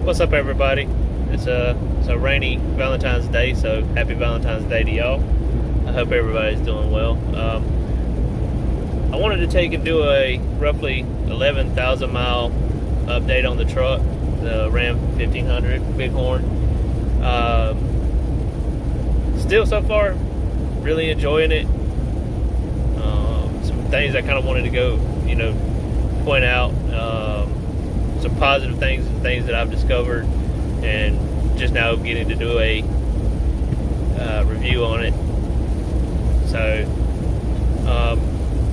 What's up, everybody? It's a rainy Valentine's Day, so happy Valentine's Day to y'all. I hope everybody's doing well. I wanted to take and do a roughly 11,000 mile update on the truck, the Ram 1500 Bighorn. Still, so far, really enjoying it. Some things I kind of wanted to go, point out. Some positive things and things that I've discovered, and just now getting to do a review on it. So,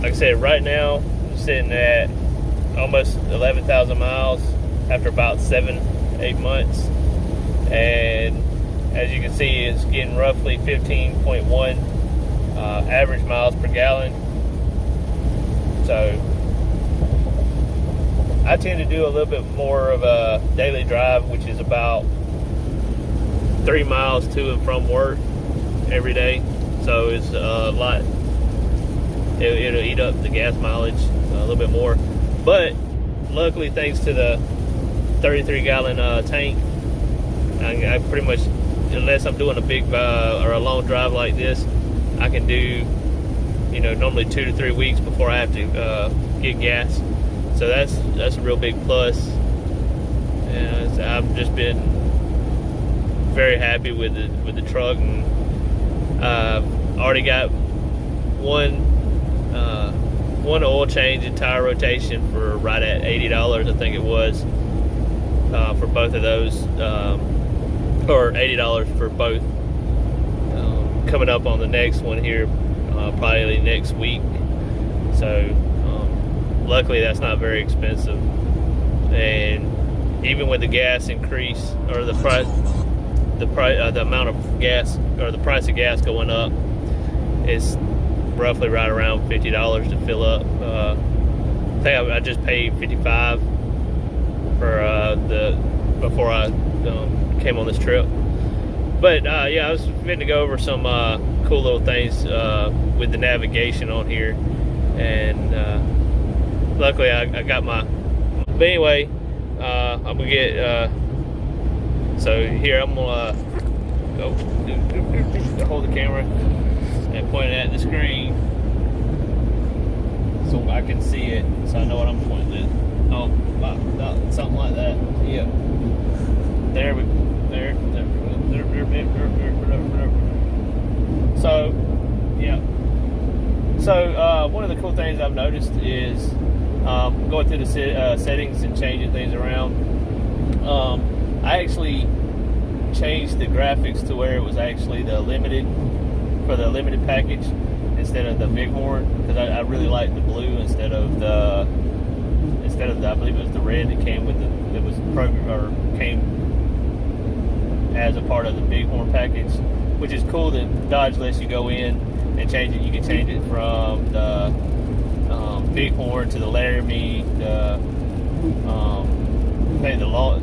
like I said, right now I'm sitting at almost 11,000 miles after about 7-8 months, and as you can see, it's getting roughly 15.1 average miles per gallon. So I tend to do a little bit more of a daily drive, which is about 3 miles to and from work every day. So it's a lot. It'll eat up the gas mileage a little bit more. But luckily, thanks to the 33-gallon tank, I pretty much, unless I'm doing a big or a long drive like this, I can do, normally 2 to 3 weeks before I have to get gas. So that's a real big plus, and I've just been very happy with the truck, and I've already got one oil change and tire rotation for right at $80, I think it was, for both of those, or $80 for both. Coming up on the next one here, probably next week. So. Luckily, that's not very expensive, and even with the gas increase or the amount of gas or the price of gas going up, it's roughly right around $50 to fill up. I think I just paid $55 for before I came on this trip. But yeah, I was going to go over some cool little things with the navigation on here, and luckily I got my, but anyway, I'm gonna get, so here I'm gonna go hold the camera and point it at the screen so I can see it, so I know what I'm pointing at. Oh, something like that. Yeah. There. So, yeah. So, one of the cool things I've noticed is going through the settings and changing things around. I actually changed the graphics to where it was actually the limited package instead of the Bighorn, because I really like the blue instead of the I believe it was the red that came with came as a part of the Bighorn package, which is cool that Dodge lets you go in and change it. You can change it from the Bighorn to the Laramie, the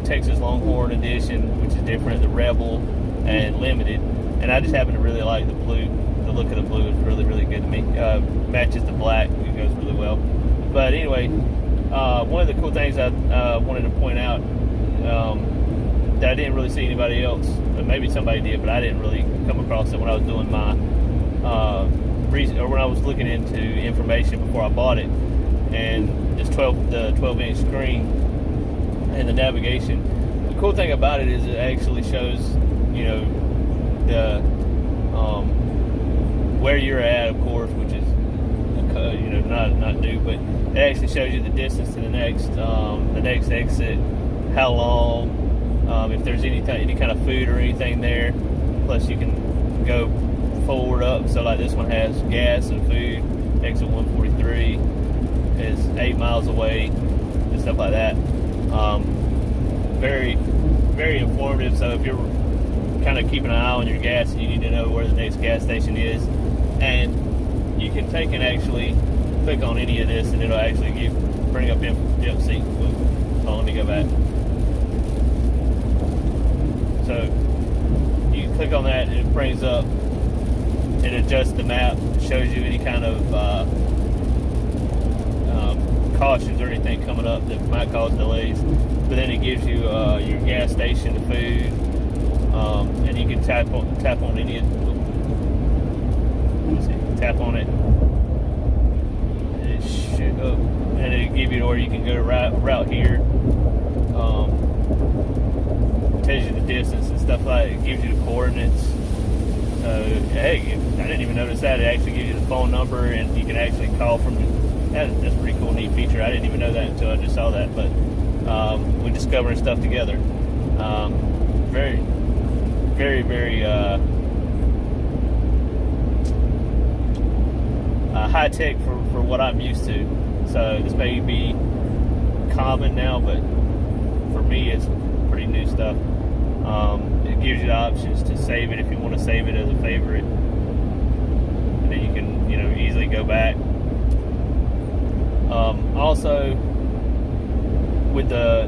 Texas Longhorn edition, which is different, the Rebel, and Limited. And I just happen to really like the blue. The look of the blue is really, really good to me. Matches the black. It goes really well. But anyway, one of the cool things I wanted to point out that I didn't really see anybody else, but maybe somebody did, but I didn't really come across it when I was doing my reason, or when I was looking into information before I bought it, and the 12-inch screen and the navigation. The cool thing about it is it actually shows, the where you're at, of course, which is not new, but it actually shows you the distance to the next exit, how long, if there's any kind of food or anything there. Plus, you can go forward up, so like this one has gas and food. Exit 143 is 8 miles away and stuff like that. Very, very informative. So if you're kind of keeping an eye on your gas, and you need to know where the next gas station is, and you can take and actually click on any of this, and it'll actually bring up see. So let me go back. So you click on that, and it brings up. It adjusts the map, shows you any kind of cautions or anything coming up that might cause delays. But then it gives you your gas gas station to food, and you can tap on any of. Let's see, tap on it. It should, and it'll give you, or you can go to route here. Tells you the distance and stuff like that. It gives you the coordinates. Hey, I didn't even notice that. It actually gives you the phone number, and you can actually call from that's a pretty cool, neat feature. I didn't even know that until I just saw that. But we're discovering stuff together. Very, very, very high tech for what I'm used to. So this may be common now, but for me, it's pretty new stuff. It gives you the options to save it if you want to save it as a favorite, and then you can, easily go back. Also, with the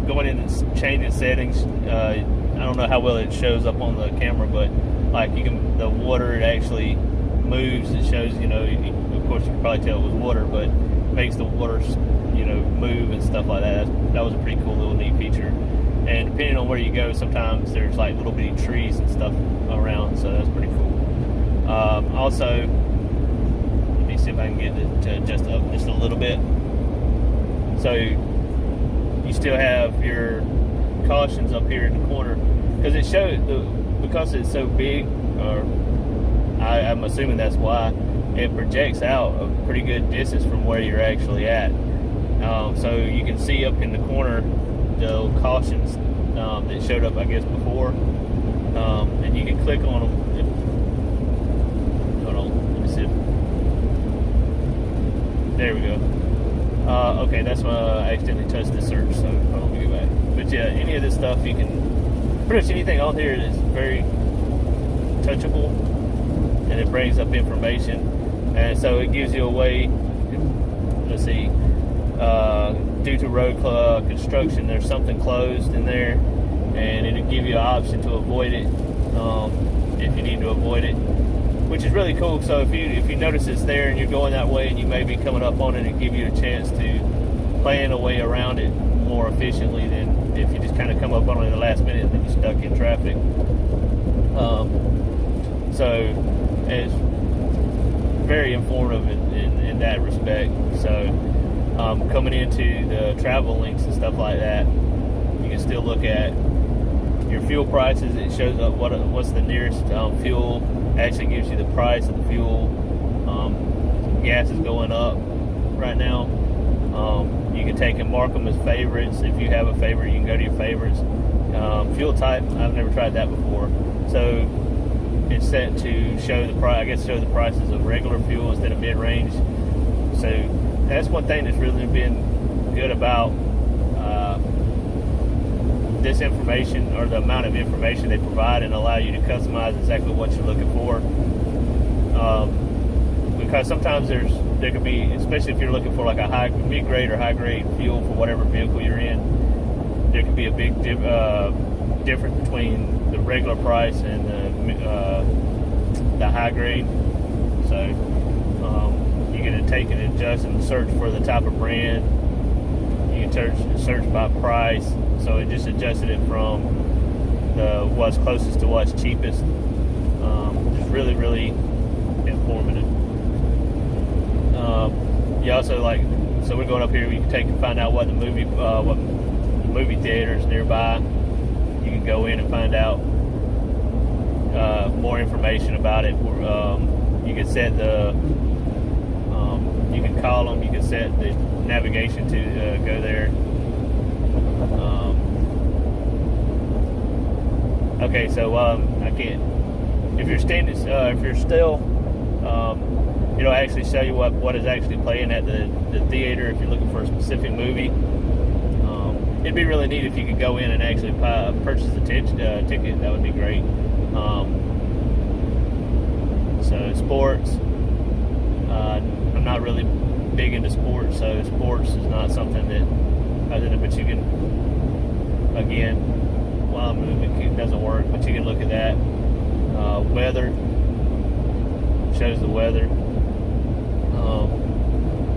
going in and changing settings, I don't know how well it shows up on the camera, but like the water, it actually moves. It shows, of course you can probably tell it was water, but makes the water, move and stuff like that. That was a pretty cool little neat feature. And depending on where you go, sometimes there's like little bitty trees and stuff around, so that's pretty cool. Also, let me see if I can get it to adjust up just a little bit. So you still have your cautions up here in the corner, because it shows because it's so big, or I'm assuming that's why it projects out a pretty good distance from where you're actually at. So you can see up in the corner the cautions that showed up, I guess, before, and you can click on them. Hold on, let me see. There we go. Okay, that's why I accidentally touched the search, so hold on, let me go back. But yeah, any of this stuff, you can, pretty much anything on here is very touchable, and it brings up information, and so it gives you a way. Let's see. Due to road construction, there's something closed in there, and it'll give you an option to avoid it if you need to avoid it, which is really cool. So if you notice it's there and you're going that way and you may be coming up on it, and give you a chance to plan a way around it more efficiently than if you just kind of come up on it in the last minute and then you're stuck in traffic. So it's very informative in that respect. So coming into the travel links and stuff like that, you can still look at your fuel prices. It shows up what's the nearest fuel. Actually gives you the price of the fuel. Gas is going up right now. You can take and mark them as favorites. If you have a favorite, you can go to your favorites. Fuel type, I've never tried that before. So it's set to show the price. I guess show the prices of regular fuel instead of mid-range. So that's one thing that's really been good about this information, or the amount of information they provide, and allow you to customize exactly what you're looking for. Because sometimes there could be, especially if you're looking for like a mid-grade or high-grade fuel for whatever vehicle you're in, there could be a big difference between the regular price and the high-grade. So you can take and adjust and search for the type of brand. You can search by price. So it just adjusted it from what's closest to what's cheapest. It's really, really informative. You also so we're going up here. You can take and find out what movie theaters nearby. You can go in and find out more information about it. You can set you can call them. You can set the navigation to go there. Okay, so I can't. If you're standing, if you're still, it'll actually show you what is actually playing at the theater. If you're looking for a specific movie, it'd be really neat if you could go in and actually purchase a ticket. That would be great. So sports. I'm not really big into sports, so sports is not something that I did. But you can, again, while I'm moving, it doesn't work. But you can look at that. Weather shows the weather.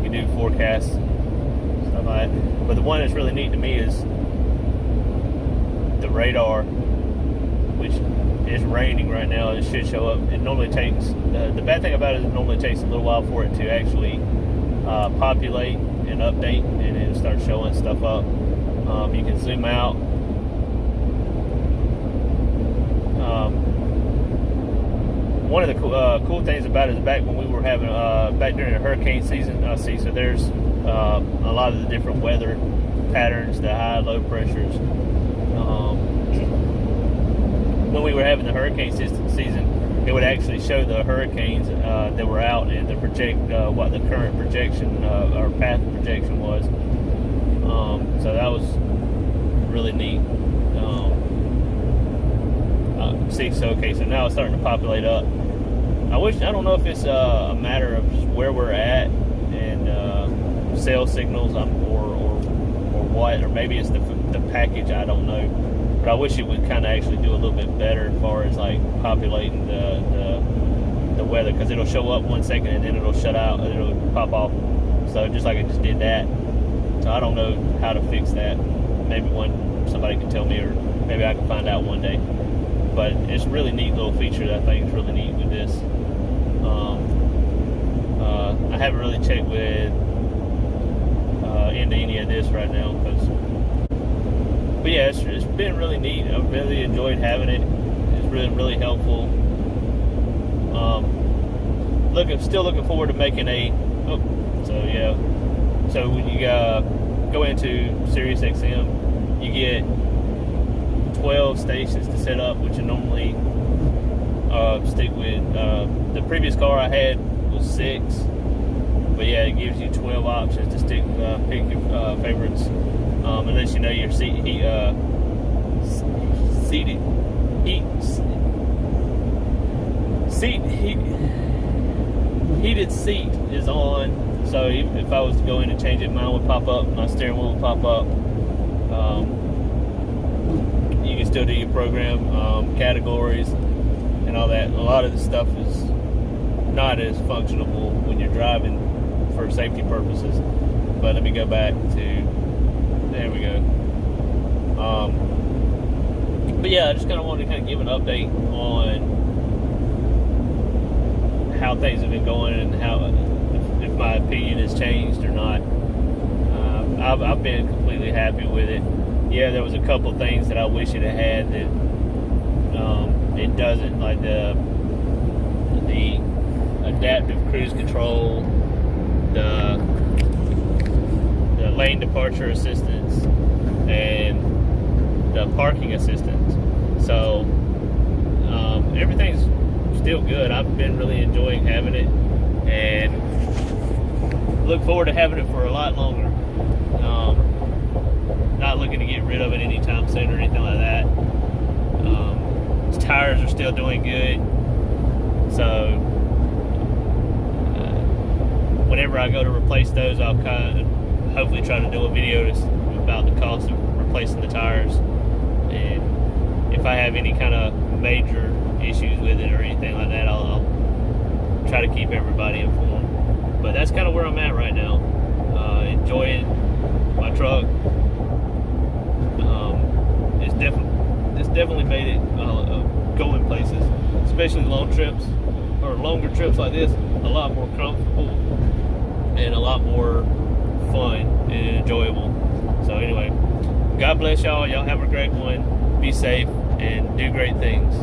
You do forecasts, stuff like that. But the one that's really neat to me is radar, which is raining right now. It should show up. It normally takes, the bad thing about it is it normally takes a little while for it to actually populate and update, and it starts showing stuff up. You can zoom out. One of the cool things about it is back when we were having, back during the hurricane season, so there's a lot of the different weather patterns, the high, low pressures. When we were having the hurricane season, it would actually show the hurricanes that were out and the what the current projection or path projection was. So that was really neat. So now it's starting to populate up. I don't know if it's a matter of just where we're at and cell signals or what, or maybe it's the package. I don't know, but I wish it would kind of actually do a little bit better as far as like populating the weather, because it'll show up 1 second and then it'll shut out and it'll pop off. So just like it just did that. So I don't know how to fix that. Maybe somebody can tell me, or maybe I can find out one day. But it's a really neat little feature that I think is really neat with this. I haven't really checked with into any of this right now, but yeah, it's been really neat. I've really enjoyed having it. It's really helpful. Still looking forward to making so when you go into Sirius XM, you get 12 stations to set up, which you normally stick with. The previous car I had was 6, but yeah, it gives you 12 options to pick your favorites, unless you know your heated seat is on. So if I was to go in and change it, mine would pop up, my steering wheel would pop up. You can still do your program, categories, and all that. A lot of the stuff is not as functionable when you're driving for safety purposes. But let me go back to, there we go. But yeah, I just kind of wanted to kind of give an update on how things have been going and how, if my opinion has changed or not. I've been completely happy with it. Yeah, there was a couple things that I wish it had that it doesn't, like the adaptive cruise control, the lane departure assistance, and the parking assistance. So everything's still good. I've been really enjoying having it, and look forward to having it for a lot longer. Not looking to get rid of it anytime soon or anything like that. Its tires are still doing good, so whenever I go to replace those, I'll kind of hopefully try to do a video about the cost of replacing the tires, and if I have any kind of major issues with it or anything like that, I'll try to keep everybody informed. But that's kind of where I'm at right now. Enjoying my truck. It's definitely made it going places, especially long trips or longer trips like this, a lot more comfortable and a lot more fun and enjoyable. So anyway, God bless y'all. Y'all have a great one. Be safe and do great things.